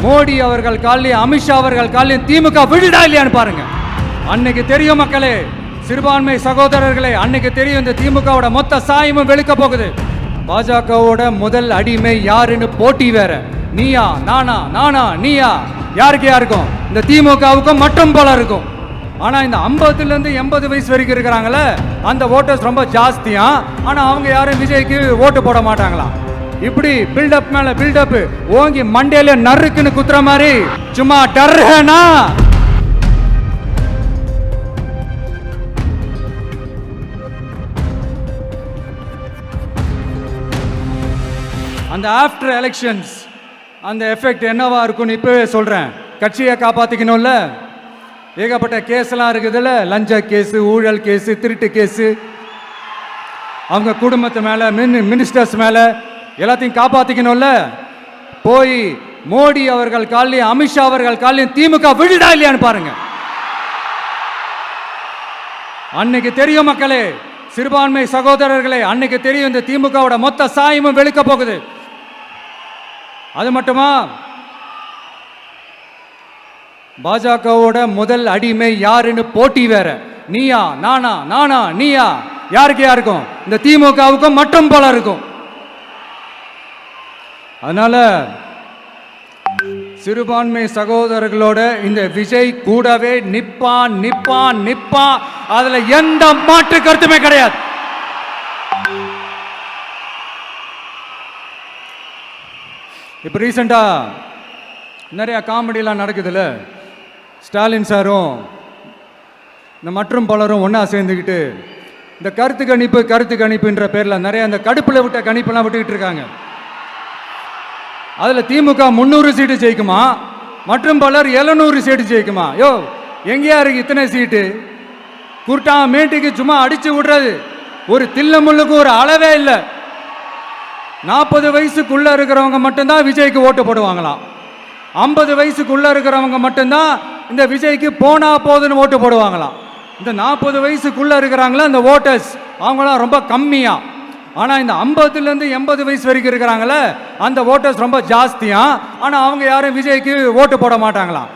மோடி அவர்கள் காலையும் அமித்ஷா அவர்கள் காலையும் திமுக விழுதா இல்லையான்னு பாருங்க. அன்னைக்கு தெரியும் மக்களே, சிறுபான்மை சகோதரர்களே, அன்னைக்கு தெரியும் இந்த திமுகவோட மொத்த சாயமும் வெளுக்க போகுது. பாஜகவோட முதல் அடிமை யாருன்னு போட்டி வேற. நீயா நானா, நானா நீயா, யாருக்கும் இந்த திமுகவுக்கும் மட்டும் போல இருக்கும். ஆனா இந்த 50ல இருந்து 80 வயசு வரைக்கும் இருக்கிறாங்களே அந்த ஓட்டர்ஸ் ரொம்ப ஜாஸ்தியா. ஆனா அவங்க யாரும் விஜய்க்கு ஓட்டு போட மாட்டாங்களாம். இப்படி பில்டப் மேல பில்டப் ஓங்கி மண்டையில நறுக்குன்னு குத்துற மாதிரி சும்மா டர்ஹனா. அந்த ஆஃப்டர் எலெக்ஷன்ஸ் அந்த எஃபெக்ட் என்னவா இருக்கும்னு இப்பவே சொல்றேன். கட்சியை காப்பாத்திக்கணும்ல, ஏகப்பட்ட கேஸ்லாம் இருக்குதுல்ல, லஞ்ச கேஸு, ஊழல் கேஸு, திருட்டு கேஸு, அவங்க குடும்பத்து மேல, மினிஸ்டர்ஸ் மேல எல்லாத்தையும் காப்பாத்திக்கணும்ல. போய் மோடி அவர்கள் காலையும் அமித்ஷா அவர்கள் காலையும் திமுக விழுதா இல்லையான்னு பாருங்க. அன்னைக்கு தெரியும் மக்களே, சிறுபான்மை சகோதரர்களே, அன்னைக்கு தெரியும் இந்த திமுகவோட மொத்த சாயமும் வெளுக்க போகுது. அது மட்டுமா, பாஜகவோட முதல் அடிமை யாருன்னு போட்டி வேற. நீயா நானா, நானா நீயா, யாருக்கும் இந்த திமுகவுக்கும் மட்டும் போல இருக்கும். அதனால சிறுபான்மை சகோதரர்களோட இந்த விஜய் கூடவே நிப்பான் நிப்பான் நிப்பான். அதுல எந்த மாற்று கருத்துமே கிடையாது. இப்ப ரீசெண்டா நிறைய காமெடியெல்லாம் நடக்குதுல்ல. ஸ்டாலின் சாரும் இந்த மற்றும் பலரும் ஒன்றா சேர்ந்துக்கிட்டு இந்த கருத்து கணிப்புன்ற பேரில் நிறைய அந்த கடுப்பில் விட்ட கணிப்பெல்லாம் விட்டுக்கிட்டு இருக்காங்க. அதில் திமுக 300 சீட்டு ஜெயிக்குமா, மற்றும் பலர் 700 சீட்டு ஜெயிக்குமா? யோ, எங்கேயா இருக்கு இத்தனை சீட்டு? குருட்டா மேட்டுக்கு சும்மா அடிச்சு விடுறது. ஒரு தில்லமுள்ளுக்கு ஒரு அளவே இல்லை. 40 வயசுக்குள்ள இருக்கிறவங்க மட்டும்தான் விஜய்க்கு ஓட்டு போடுவாங்களாம். 50 வயசுக்குள்ள இருக்கிறவங்க மட்டும்தான் இந்த விஜய்க்கு போனா போதுன்னு ஓட்டு போடுவாங்களாம். இந்த 40 வயசுக்குள்ள இருக்கிறாங்களா இந்த ஓட்டர்ஸ், அவங்களாம் ரொம்ப கம்மியா. ஆனா இந்த 50ல இருந்து 80 வயசு வரைக்கும் இருக்கிறாங்களே அந்த ஓட்டர்ஸ் ரொம்ப ஜாஸ்தியா. ஆனா அவங்க யாரும் விஜய்க்கு ஓட்டு போட மாட்டாங்களாம்.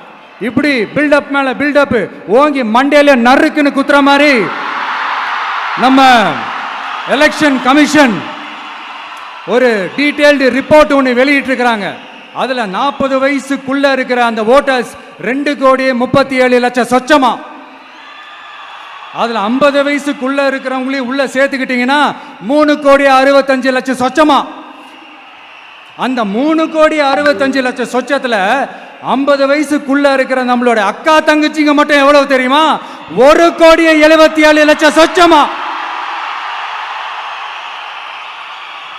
இப்படி பில்டப் மேல பில்டப் ஓங்கி மண்டையில நறுக்குன்னு குத்துற மாதிரி நம்ம எலெக்ஷன் கமிஷன் ஒரு டீடைல்டு ரிப்போர்ட் ஒன்று வெளியிட்டு இருக்கிறாங்க. அதுல 40 வயசுக்குள்ள இருக்கிற அந்த ஓட்டர்ஸ் 2,37,00,000 சொச்சமா. அதுல 50 வயசுக்குள்ள இருக்கிறவங்களையும் உள்ள சேர்த்துக்கிட்டீங்கன்னா 3,65,00,000 சொச்சமா. அந்த 3,65,00,000 சொச்சத்துல 50 வயசுக்குள்ள இருக்கிற நம்மளோட அக்கா தங்கச்சிங்க மட்டும் எவ்வளவு தெரியுமா? 1,77,00,000 சொச்சமா.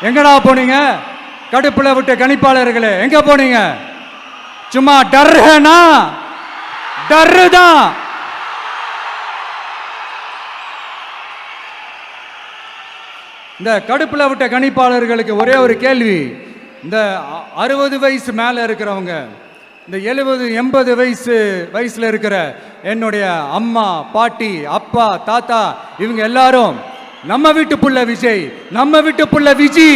எங்கடா போனீங்க கடுப்புல விட்ட கணிப்பாளர்களே? எங்க போனீங்க? சும்மா டர்ஹனா, டர்தான். இந்த கடுப்புல விட்ட கணிப்பாளர்களுக்கு ஒரே ஒரு கேள்வி. இந்த 60 வயசு மேல இருக்கிறவங்க, இந்த 70-80 வயசுல இருக்கிற என்னுடைய அம்மா, பாட்டி, அப்பா, தாத்தா, இவங்க எல்லாரும் நம்ம வீட்டு புள்ள விஜய், நம்ம வீட்டு புள்ள விஜி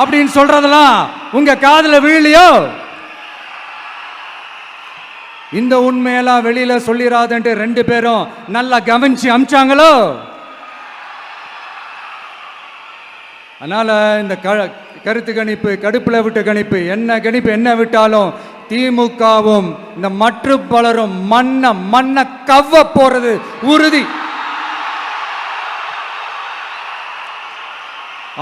அப்படின்னு சொல்றதெல்லாம் உங்க காதுல விழலையோ? இந்த உண்மையெல்லாம் வெளியில சொல்லிராதுன்ட்டு 2 பேரும் நல்லா கவனிச்சு அமிச்சாங்களோ? அதனால இந்த கருத்து கணிப்பு, கடுப்புல விட்ட கணிப்பு, என்ன விட்டாலும் திமுகவும் இந்த மற்ற பலரும் மண்ண கவ்வ போறது உறுதி.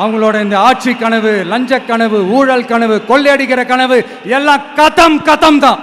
அவங்களோட இந்த ஆட்சி கனவு, லஞ்ச கனவு, ஊழல் கனவு, கொள்ளையடிக்கிற கனவு எல்லாம் கதம் தான்.